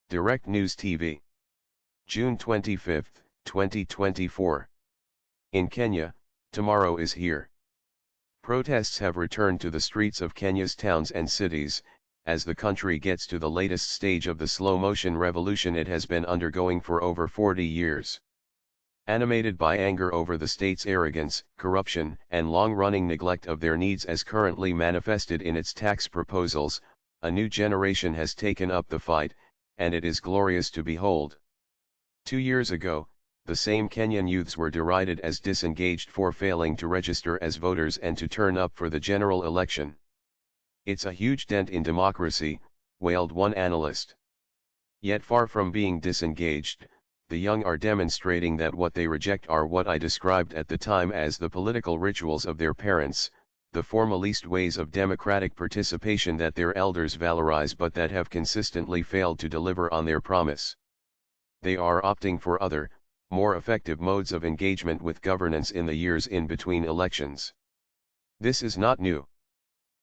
Direct News TV. June 25, 2024. In Kenya, tomorrow is here. Protests have returned to the streets of Kenya's towns and cities, as the country gets to the latest stage of the slow-motion revolution it has been undergoing for over 40 years. Animated by anger over the state's arrogance, corruption, and long-running neglect of their needs as currently manifested in its tax proposals, a new generation has taken up the fight, and it is glorious to behold. 2 years ago, the same Kenyan youths were derided as disengaged for failing to register as voters and to turn up for the general election. "It's a huge dent in democracy," wailed one analyst. Yet far from being disengaged, the young are demonstrating that what they reject are what I described at the time as the political rituals of their parents, the formalist ways of democratic participation that their elders valorize but that have consistently failed to deliver on their promise. They are opting for other, more effective modes of engagement with governance in the years in between elections. This is not new.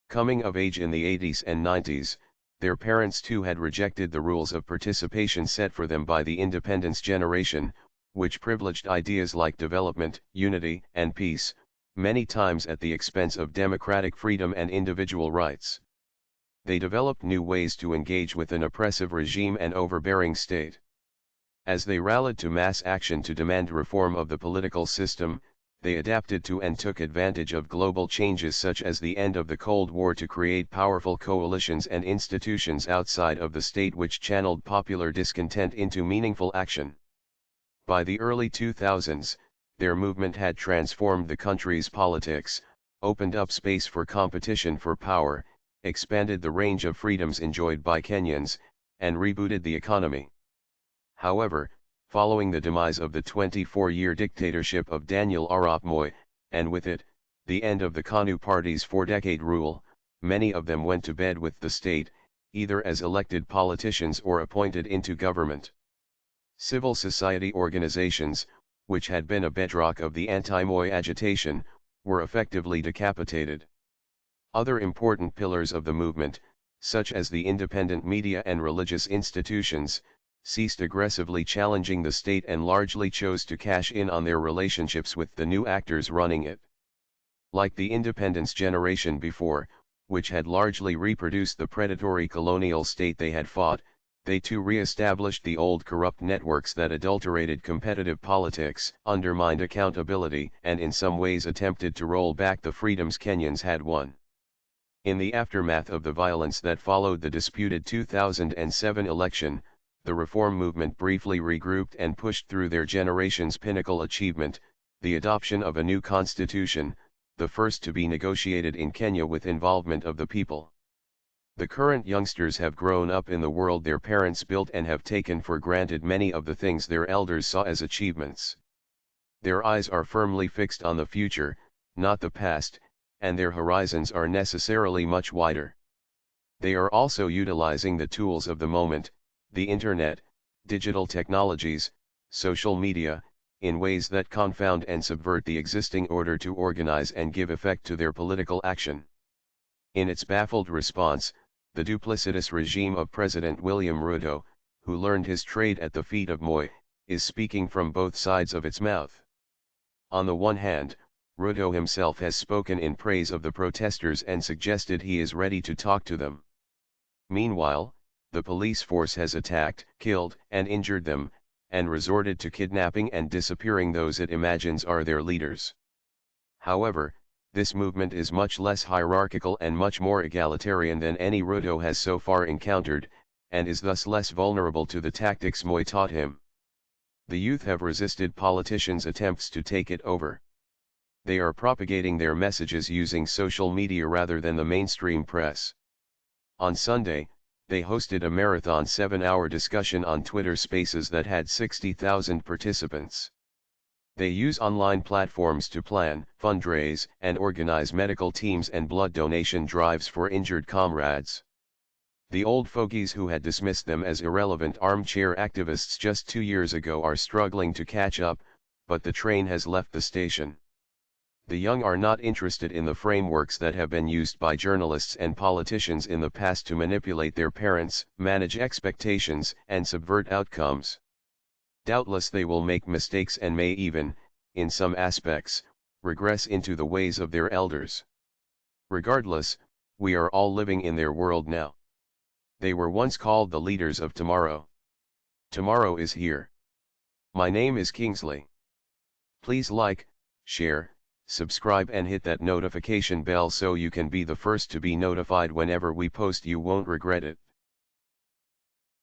Coming of age in the 80s and 90s, their parents too had rejected the rules of participation set for them by the independence generation, which privileged ideas like development, unity, and peace, many times at the expense of democratic freedom and individual rights. They developed new ways to engage with an oppressive regime and overbearing state. As they rallied to mass action to demand reform of the political system, they adapted to and took advantage of global changes such as the end of the Cold War to create powerful coalitions and institutions outside of the state which channeled popular discontent into meaningful action. By the early 2000s, their movement had transformed the country's politics, opened up space for competition for power, expanded the range of freedoms enjoyed by Kenyans, and rebooted the economy. However, following the demise of the 24-year dictatorship of Daniel Arap Moi, and with it, the end of the KANU party's 4-decade rule, many of them went to bed with the state, either as elected politicians or appointed into government. Civil society organizations, which had been a bedrock of the anti-Moi agitation, were effectively decapitated. Other important pillars of the movement, such as the independent media and religious institutions, ceased aggressively challenging the state and largely chose to cash in on their relationships with the new actors running it. Like the independence generation before, which had largely reproduced the predatory colonial state they had fought, they too re-established the old corrupt networks that adulterated competitive politics, undermined accountability, and in some ways attempted to roll back the freedoms Kenyans had won. In the aftermath of the violence that followed the disputed 2007 election, the reform movement briefly regrouped and pushed through their generation's pinnacle achievement, the adoption of a new constitution, the first to be negotiated in Kenya with involvement of the people. The current youngsters have grown up in the world their parents built and have taken for granted many of the things their elders saw as achievements. Their eyes are firmly fixed on the future, not the past, and their horizons are necessarily much wider. They are also utilizing the tools of the moment, the internet, digital technologies, social media, in ways that confound and subvert the existing order to organize and give effect to their political action. In its baffled response, the duplicitous regime of President William Ruto, who learned his trade at the feet of Moi, is speaking from both sides of its mouth. On the one hand, Ruto himself has spoken in praise of the protesters and suggested he is ready to talk to them. Meanwhile, the police force has attacked, killed, and injured them, and resorted to kidnapping and disappearing those it imagines are their leaders. However, this movement is much less hierarchical and much more egalitarian than any Ruto has so far encountered, and is thus less vulnerable to the tactics Moi taught him. The youth have resisted politicians' attempts to take it over. They are propagating their messages using social media rather than the mainstream press. On Sunday, they hosted a marathon 7-hour discussion on Twitter Spaces that had 60,000 participants. They use online platforms to plan, fundraise, and organize medical teams and blood donation drives for injured comrades. The old fogies who had dismissed them as irrelevant armchair activists just 2 years ago are struggling to catch up, but the train has left the station. The young are not interested in the frameworks that have been used by journalists and politicians in the past to manipulate their parents, manage expectations, and subvert outcomes. Doubtless they will make mistakes and may even, in some aspects, regress into the ways of their elders. Regardless, we are all living in their world now. They were once called the leaders of tomorrow. Tomorrow is here. My name is Kingsley. Please like, share, subscribe and hit that notification bell so you can be the first to be notified whenever we post. You won't regret it.